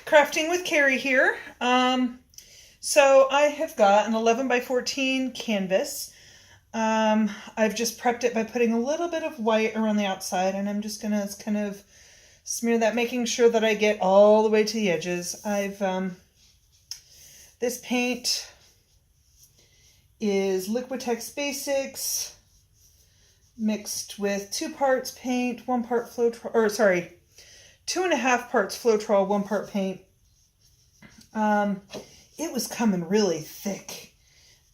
Crafting with Carrie here. So I have got an 11 by 14 canvas. I've just prepped it by putting a little bit of white around the outside, and I'm just gonna kind of smear that, making sure that I get all the way to the edges. This paint is Liquitex Basics mixed with 2 parts paint, 1 part Floetrol, or sorry, 2.5 parts Floetrol, 1 part paint. It was coming really thick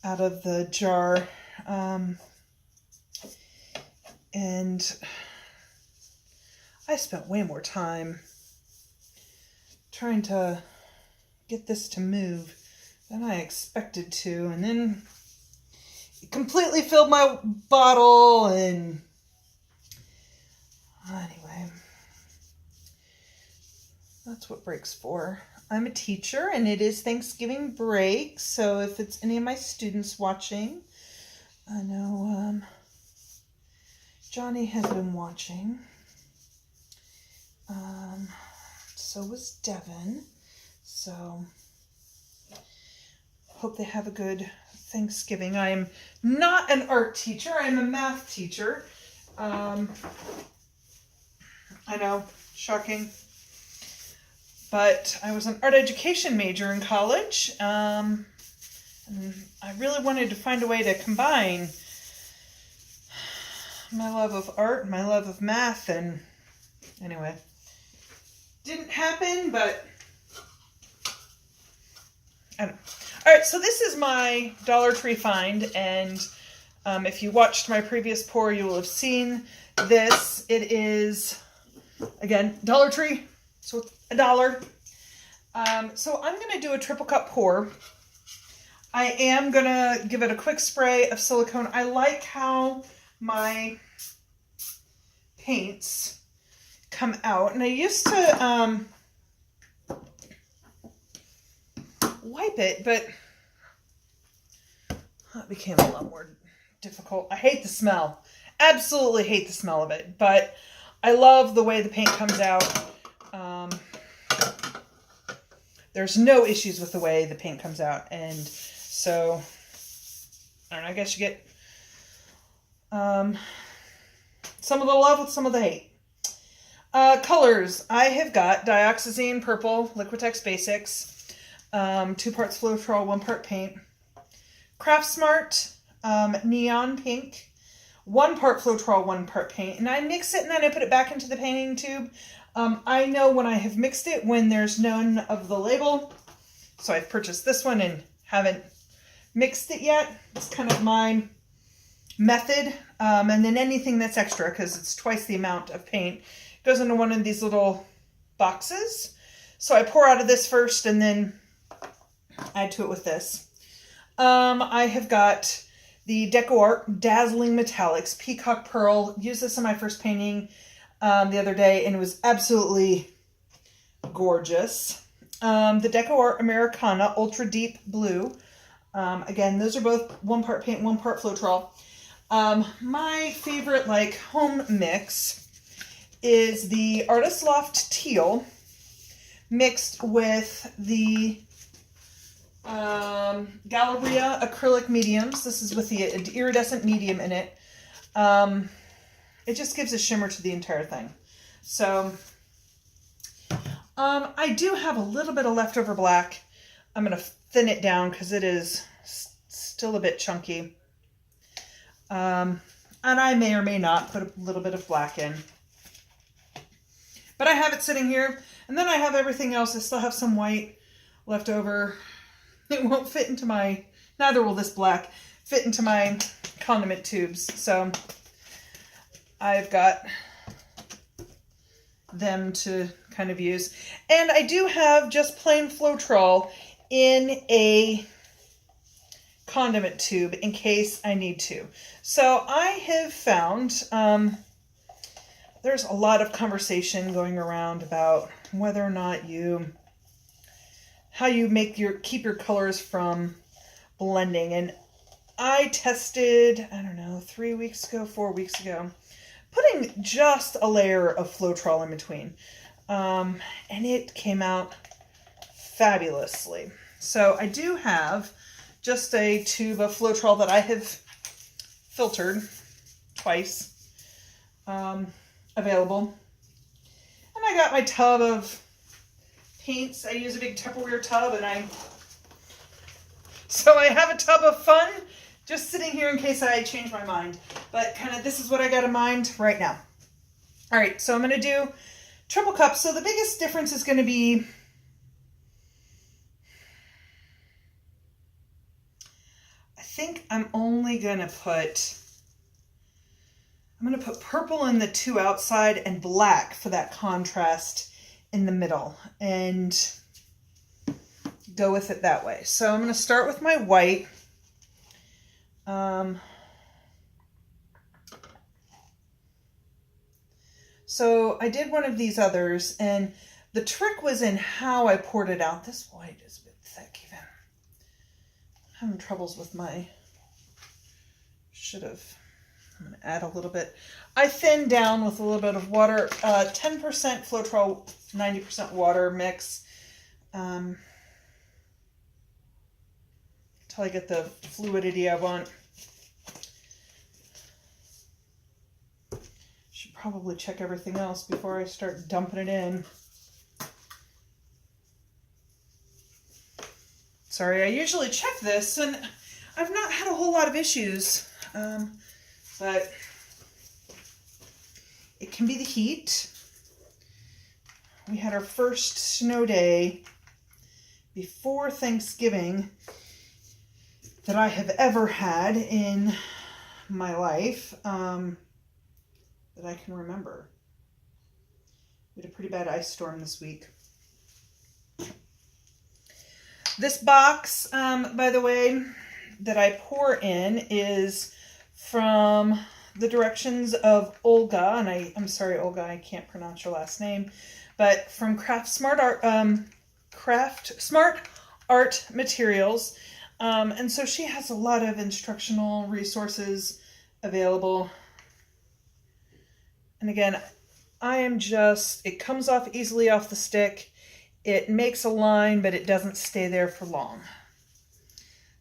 out of the jar. And I spent way more time trying to get this to move than I expected to. And then it completely filled my bottle, and anyway, that's what break's for. I'm a teacher, and it is Thanksgiving break, so if it's any of my students watching, I know Johnny has been watching. So was Devin. So hope they have a good Thanksgiving. I'm not an art teacher. I'm a math teacher. I know, shocking. But I was an art education major in college. And I really wanted to find a way to combine my love of art and my love of math, and anyway, didn't happen, but I don't know. All right, so this is my Dollar Tree find, and if you watched my previous pour, you will have seen this. It is, again, Dollar Tree, so it's $1. So I'm going to do a triple cup pour. I am going to give it a quick spray of silicone. I like how my paints come out, and I used to wipe it, but it became a lot more difficult. I hate the smell. Absolutely hate the smell of it, but I love the way the paint comes out. There's no issues with the way the paint comes out, and so I don't know, I guess you get some of the love with some of the hate. Colors. I have got Dioxazine Purple, Liquitex Basics, 2 parts Floetrol, 1 part paint. Craft Smart Neon Pink, 1 part Floetrol, 1 part paint. And I mix it and then I put it back into the painting tube. I know when I have mixed it when there's none of the label. So I've purchased this one and haven't mixed it yet. It's kind of my method. And then anything that's extra, because it's twice the amount of paint, goes into one of these little boxes. So I pour out of this first and then add to it with this. I have got the DecoArt Dazzling Metallics Peacock Pearl. Used this in my first painting the other day, and it was absolutely gorgeous. The DecoArt Americana Ultra Deep Blue. Again, those are both 1 part paint, 1 part Floetrol. My favorite home mix is the Artist Loft Teal mixed with the Galleria Acrylic Mediums. This is with the iridescent medium in it. It just gives a shimmer to the entire thing. So I do have a little bit of leftover black. I'm going to thin it down because it is still a bit chunky. And I may or may not put a little bit of black in. But I have it sitting here. And then I have everything else. I still have some white left over. It won't fit into my, neither will this black, fit into my condiment tubes. So I've got them to kind of use. And I do have just plain Floetrol in a condiment tube in case I need to. So I have found there's a lot of conversation going around about whether or not how you keep your colors from blending. And I tested, I don't know, 4 weeks ago, putting just a layer of Floetrol in between. And it came out fabulously. So I do have just a tube of Floetrol that I have filtered twice available. And I got my tub of paints. I use a big Tupperware tub, and so I have a tub of fun just sitting here in case I change my mind. But kind of this is what I got in mind right now. All right, so I'm going to do triple cups. So the biggest difference is going to be I think I'm going to put purple in the two outside and black for that contrast in the middle and go with it that way. So I'm going to start with my white. So I did one of these others, and the trick was in how I poured it out. This white is a bit thick even. I'm having troubles with my, I'm going to add a little bit. I thinned down with a little bit of water, 10% Floetrol, 90% water mix. Until I get the fluidity I want. Should probably check everything else before I start dumping it in. Sorry, I usually check this, and I've not had a whole lot of issues, but it can be the heat. We had our first snow day before Thanksgiving that I have ever had in my life, that I can remember. We had a pretty bad ice storm this week. This box, by the way, that I pour in is from the directions of Olga, and I'm sorry, Olga, I can't pronounce your last name, but from Craft Smart Art Materials. And so she has a lot of instructional resources available. And again, it comes off easily off the stick. It makes a line, but it doesn't stay there for long.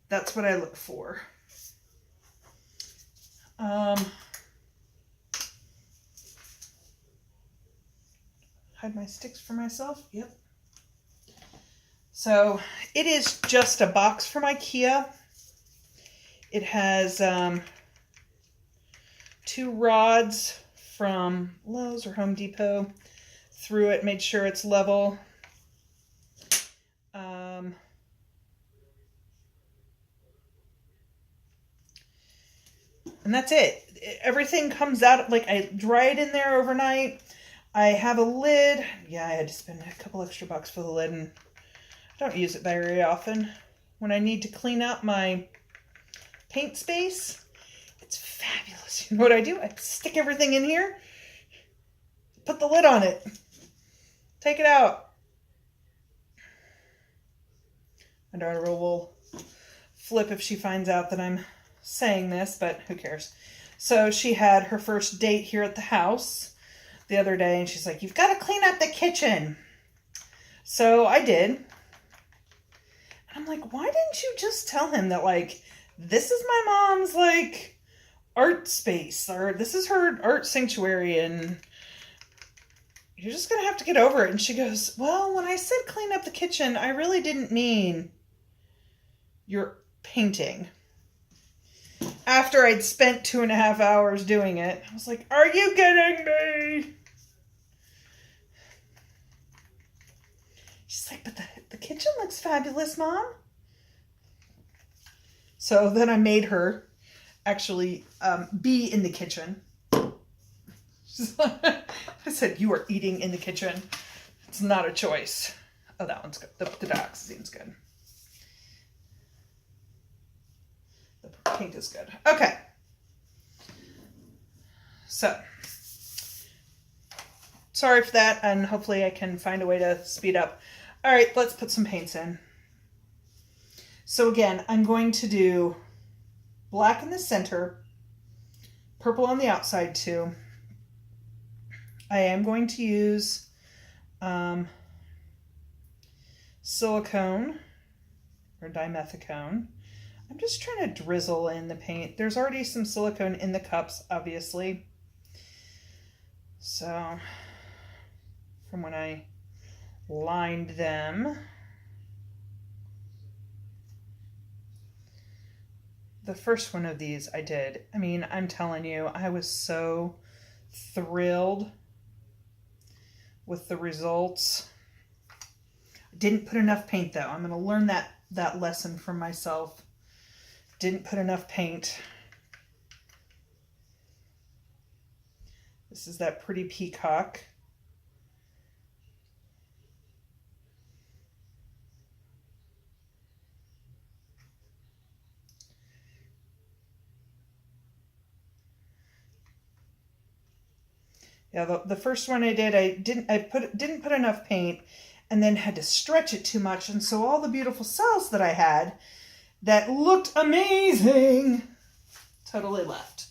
That's what I look for. Hide my sticks for myself. Yep. So it is just a box from IKEA. It has 2 rods from Lowe's or Home Depot through it, made sure it's level. And that's it. Everything comes out, like I dry it in there overnight. I have a lid. Yeah, I had to spend a couple extra bucks for the lid, and I don't use it very often. When I need to clean out my paint space, it's fabulous. You know what I do? I stick everything in here, put the lid on it, take it out. My daughter will flip if she finds out that I'm saying this, but who cares? So she had her first date here at the house the other day, and she's like, "You've got to clean up the kitchen." So I did. And I'm like, why didn't you just tell him that, like, this is my mom's, like, art space, or this is her art sanctuary, and you're just going to have to get over it. And she goes, "Well, when I said clean up the kitchen, I really didn't mean your painting." After I'd spent 2.5 hours doing it, I was like, "Are you kidding me?" She's like, "But the kitchen looks fabulous, Mom." So then I made her actually be in the kitchen. I said, "You are eating in the kitchen. It's not a choice." Oh, that one's good. The dioxazine's good. The paint is good. Okay. So, sorry for that, and hopefully I can find a way to speed up. All right, let's put some paints in. So again, I'm going to do black in the center, purple on the outside too. I am going to use silicone or dimethicone. I'm just trying to drizzle in the paint. There's already some silicone in the cups, obviously. So from when I lined them, the first one of these I did. I mean, I'm telling you, I was so thrilled with the results. I didn't put enough paint though. I'm going to learn that lesson from myself. Didn't put enough paint. This is that pretty peacock. Yeah, the first one I did, I didn't put enough paint, and then had to stretch it too much, and so all the beautiful cells that I had that looked amazing totally left.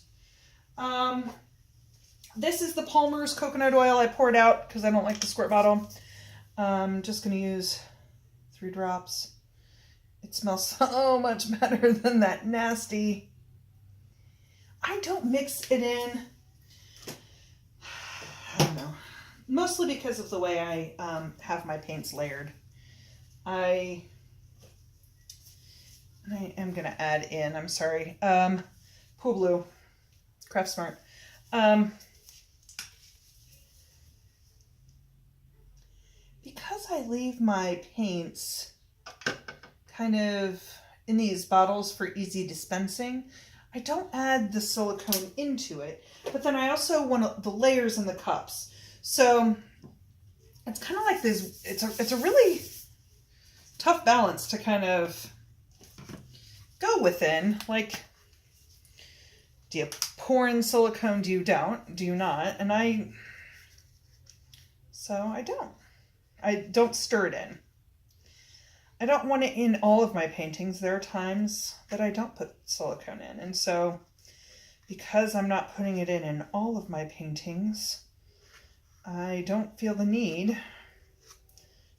This is the Palmer's coconut oil I poured out because I don't like the squirt bottle. I'm just going to use 3 drops. It smells so much better than that nasty. I don't mix it in. I don't know. Mostly because of the way I have my paints layered. I am going to add in, I'm sorry, Pool Blue, Craft Smart. Because I leave my paints kind of in these bottles for easy dispensing, I don't add the silicone into it, but then I also want the layers in the cups. So it's kind of like this, it's a really tough balance to kind of go within. Like, do you pour in silicone? Do you don't? Do you not? And I don't stir it in. I don't want it in all of my paintings. There are times that I don't put silicone in. And so because I'm not putting it in all of my paintings, I don't feel the need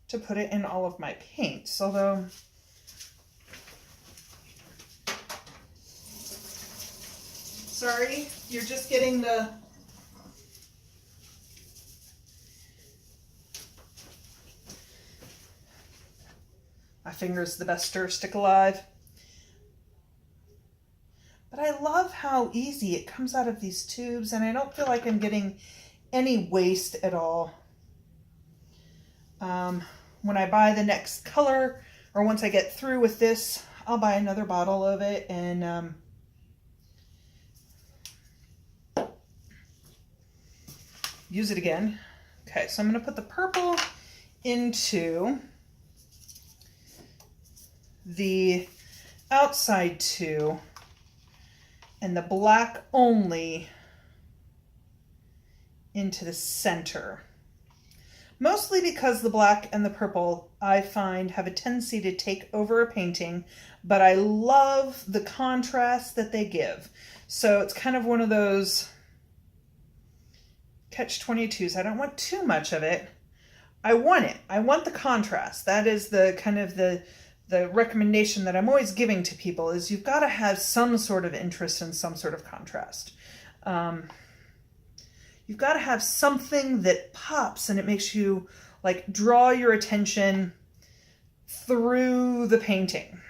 to put it in all of my paints. Although sorry, you're just getting the my finger's the best stir stick alive. But I love how easy it comes out of these tubes, and I don't feel like I'm getting any waste at all. When I buy the next color, or once I get through with this, I'll buy another bottle of it and use it again. Okay, so I'm going to put the purple into the outside 2 and the black only into the center. Mostly because the black and the purple, I find, have a tendency to take over a painting, but I love the contrast that they give. So it's kind of one of those catch-22s. I don't want too much of it. I want it. I want the contrast. That is the kind of the recommendation that I'm always giving to people, is you've got to have some sort of interest in some sort of contrast. You've got to have something that pops and it makes you like draw your attention through the painting.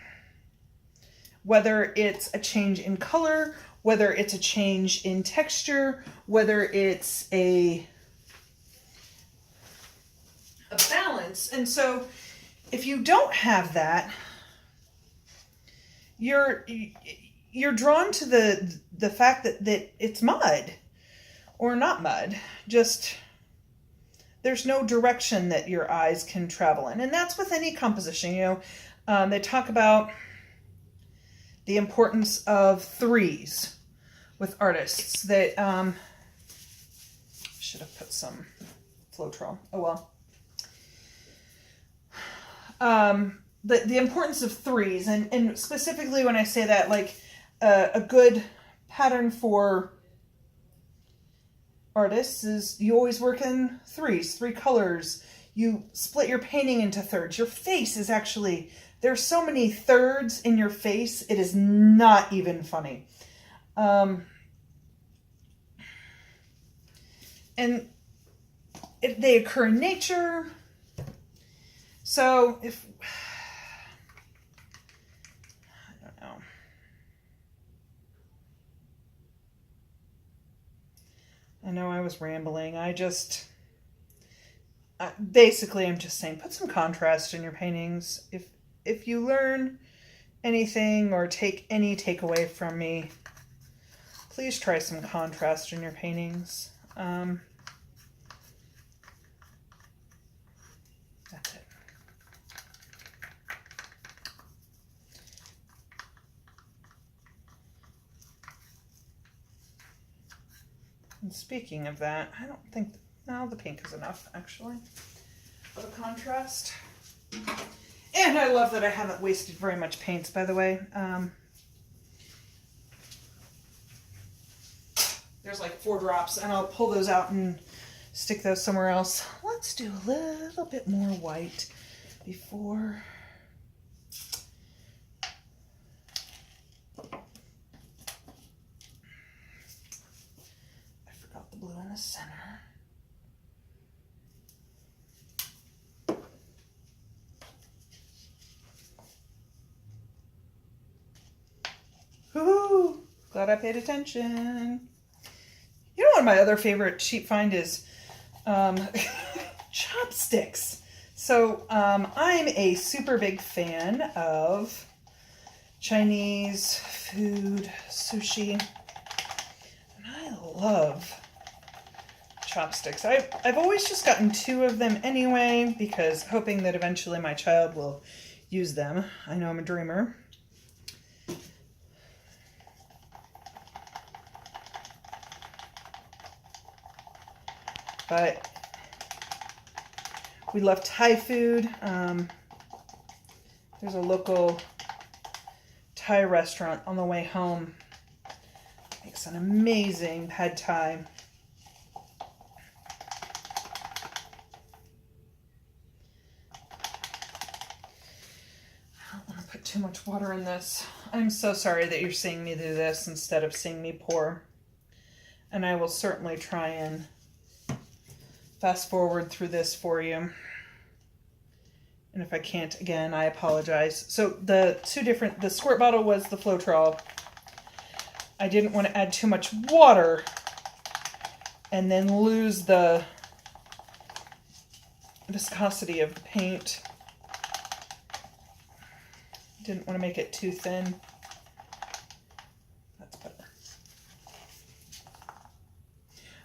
Whether it's a change in color, whether it's a change in texture, whether it's a balance. And so if you don't have that, you're drawn to the fact that it's mud. Or not mud, just there's no direction that your eyes can travel in. And that's with any composition. You know, they talk about the importance of 3s with artists. That should have put some Floetrol. Oh well. The importance of 3s, and specifically when I say that, like a good pattern for artists is you always work in 3s, 3 colors. you split your painting into thirds. Your face is actually, there's so many thirds in your face, it is not even funny. And they occur in nature. So if, I don't know. I know I was rambling. Basically, I'm just saying, put some contrast in your paintings. If you learn anything or take any takeaway from me, please try some contrast in your paintings. That's it. And speaking of that, I don't think, no, the pink is enough, actually, of a contrast. And I love that I haven't wasted very much paints, by the way. There's like 4 drops, and I'll pull those out and stick those somewhere else. Let's do a little bit more white before. I forgot the blue in the center. Ooh, glad I paid attention. You know, one of my other favorite cheap find is chopsticks. So I'm a super big fan of Chinese food, sushi, and I love chopsticks. I've always just gotten 2 of them anyway, because hoping that eventually my child will use them. I know I'm a dreamer. But we love Thai food. There's a local Thai restaurant on the way home. Makes an amazing pad Thai. I don't want to put too much water in this. I'm so sorry that you're seeing me do this instead of seeing me pour. And I will certainly try and fast forward through this for you. And if I can't, again, I apologize. So the squirt bottle was the Floetrol. I didn't want to add too much water and then lose the viscosity of the paint. Didn't want to make it too thin. That's better.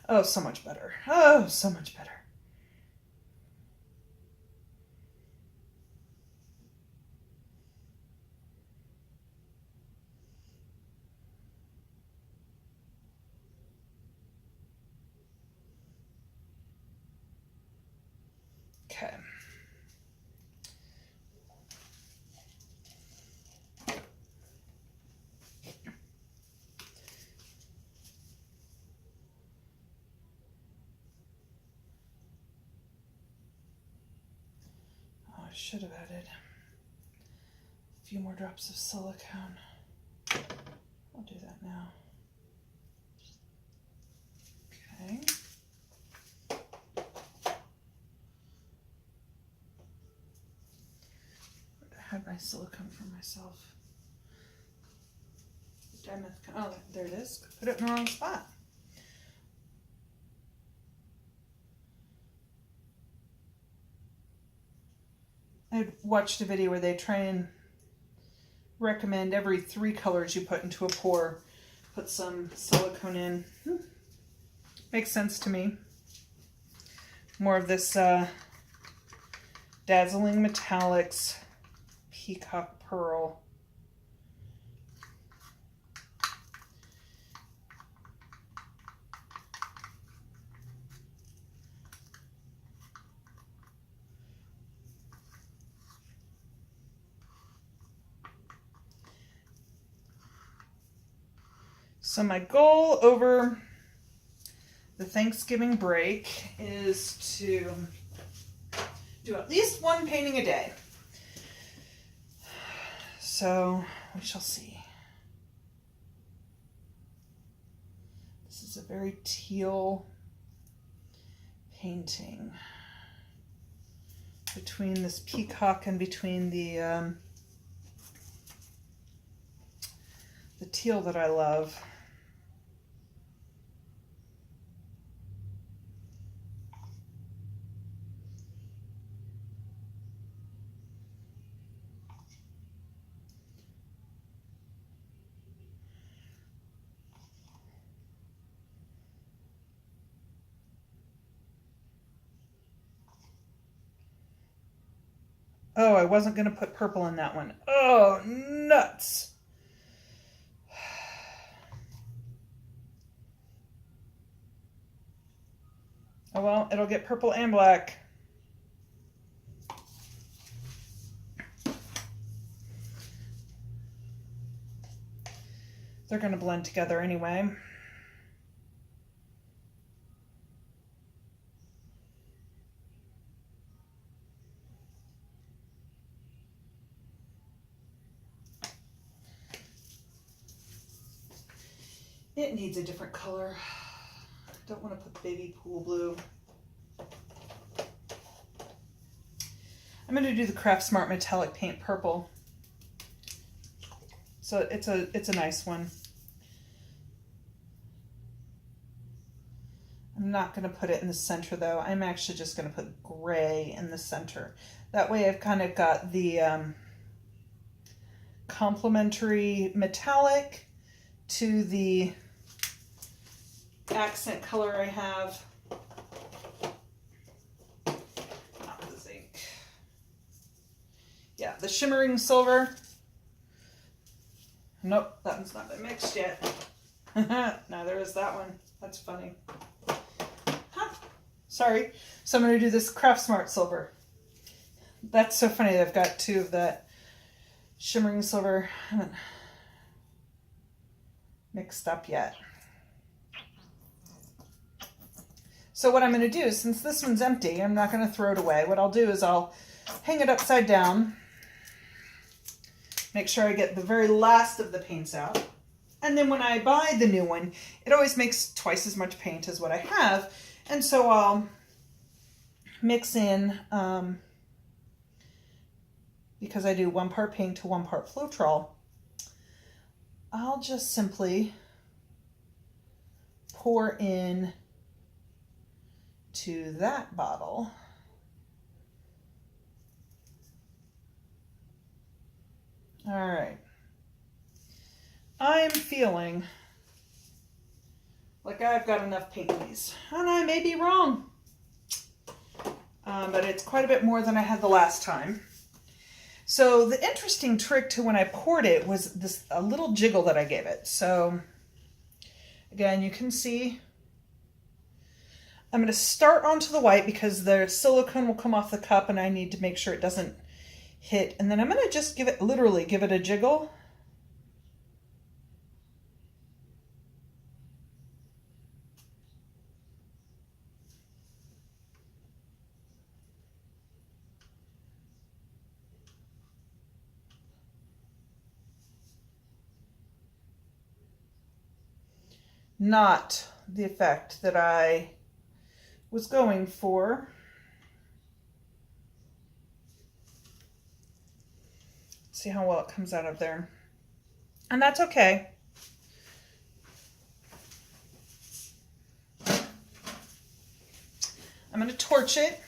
Oh, so much better. Oh, so much better. Okay. Oh, I should have added a few more drops of silicone. I'll do that now. Okay. I had my silicone for myself. Oh, there it is. Put it in the wrong spot. I watched a video where they try and recommend every 3 colors you put into a pour, put some silicone in. Makes sense to me. More of this Dazzling Metallics Peacock Pearl. So my goal over the Thanksgiving break is to do at least one painting a day. So we shall see. This is a very teal painting between this peacock and between the teal that I love. Oh, I wasn't going to put purple in that one. Oh, nuts. Oh, well, it'll get purple and black. They're going to blend together anyway. It needs a different color. I don't want to put baby pool blue. I'm going to do the Craft Smart Metallic Paint Purple. So it's a nice one. I'm not going to put it in the center though. I'm actually just going to put gray in the center. That way I've kind of got the complementary metallic to the accent color I have. Not the zinc. Yeah, the shimmering silver. Nope, that one's not been mixed yet. Neither is that one. That's funny. Huh. Sorry. So I'm going to do this Craft Smart silver. That's so funny. I've got two of that shimmering silver. I haven't mixed up yet. So what I'm going to do, since this one's empty, I'm not going to throw it away. What I'll do is I'll hang it upside down, make sure I get the very last of the paints out, and then when I buy the new one, it always makes twice as much paint as what I have, and so I'll mix in, because I do 1 part paint to 1 part Floetrol, I'll just simply pour in to that bottle all right. I'm feeling like I've got enough paint in these, and I may be wrong, but it's quite a bit more than I had the last time. So the interesting trick to when I poured it was this a little jiggle that I gave it. So again, you can see I'm going to start onto the white because the silicone will come off the cup and I need to make sure it doesn't hit. And then I'm going to just give it, literally give it a jiggle. Not the effect that I was going for. See how well it comes out of there. And that's okay. I'm going to torch it.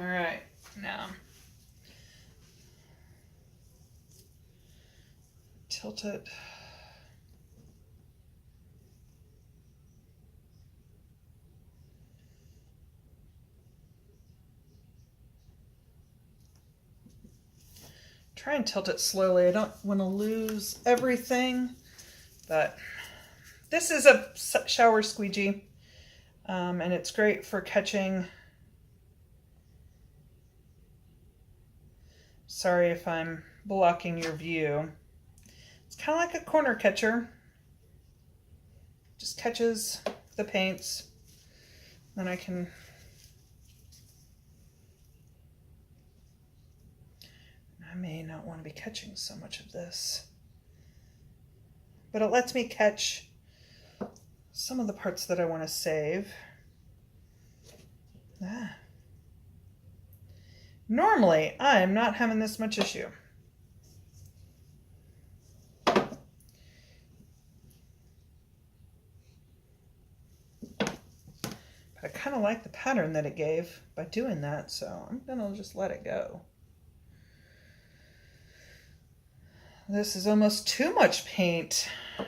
All right, now tilt it. Try and tilt it slowly. I don't want to lose everything, but this is a shower squeegee. And it's great for catching. Sorry if I'm blocking your view. It's kind of like a corner catcher. Just catches the paints. Then I may not want to be catching so much of this, but it lets me catch some of the parts that I want to save. Normally, I'm not having this much issue. But I kind of like the pattern that it gave by doing that, so I'm gonna just let it go. This is almost too much paint. I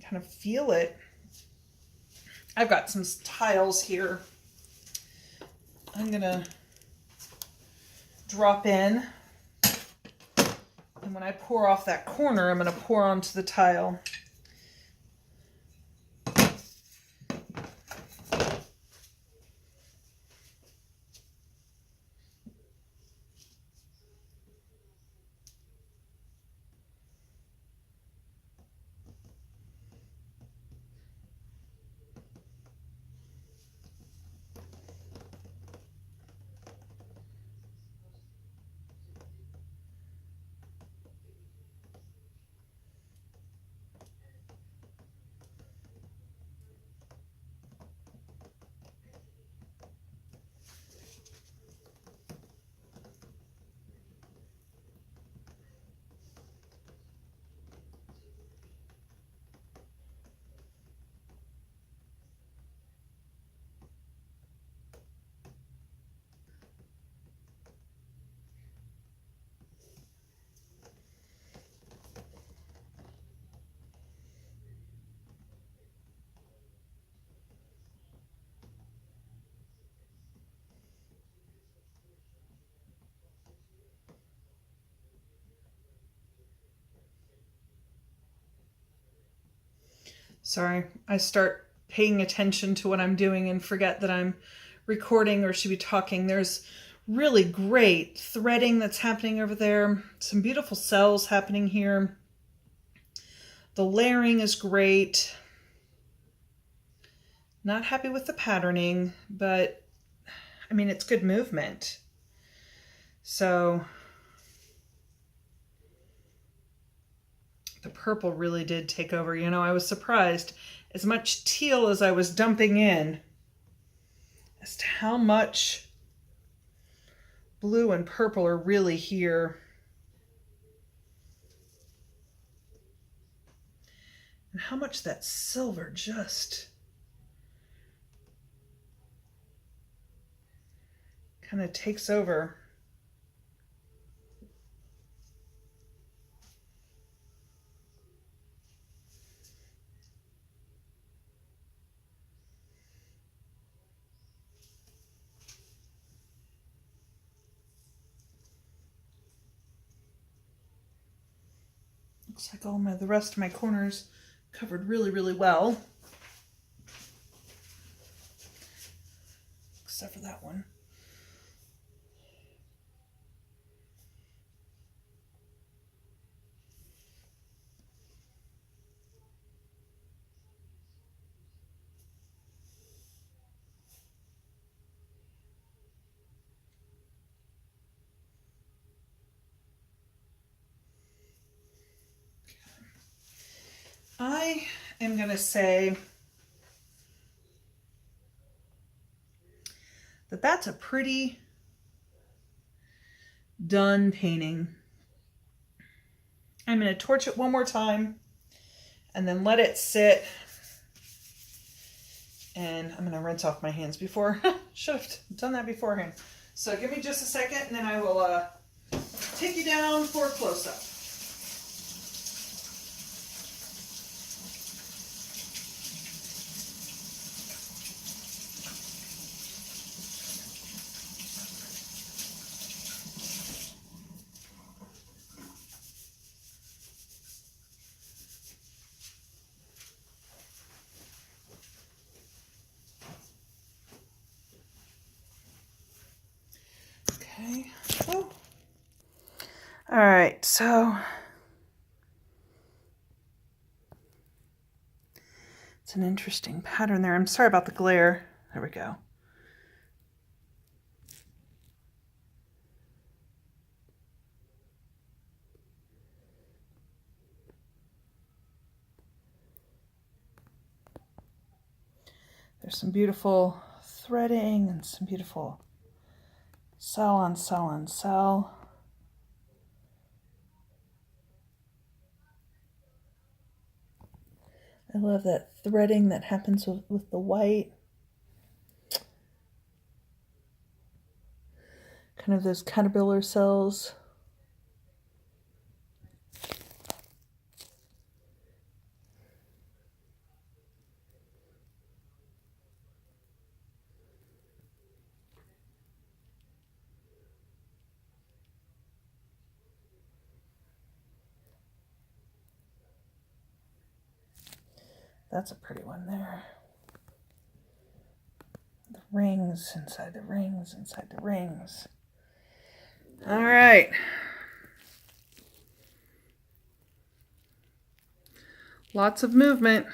kind of feel it. I've got some tiles here. I'm gonna drop in, and when I pour off that corner, I'm gonna pour onto the tile. Sorry, I start paying attention to what I'm doing and forget that I'm recording or should be talking. There's really great threading that's happening over there. Some beautiful cells happening here. The layering is great. Not happy with the patterning, but I mean, it's good movement. So the purple really did take over. You know, I was surprised as much teal as I was dumping in as to how much blue and purple are really here. And how much that silver just kind of takes over. Looks like all the rest of my corners covered really, really well. Except for that one. I am going to say that that's a pretty done painting. I'm going to torch it one more time and then let it sit. And I'm going to rinse off my hands before. Should have done that beforehand. So give me just a second and then I will take you down for a close-up. So it's an interesting pattern there. I'm sorry about the glare. There we go. There's some beautiful threading and some beautiful cell on cell on cell. I love that threading that happens with the white. Kind of those caterpillar cells. That's a pretty one there. The rings inside the rings inside the rings. All right. Lots of movement.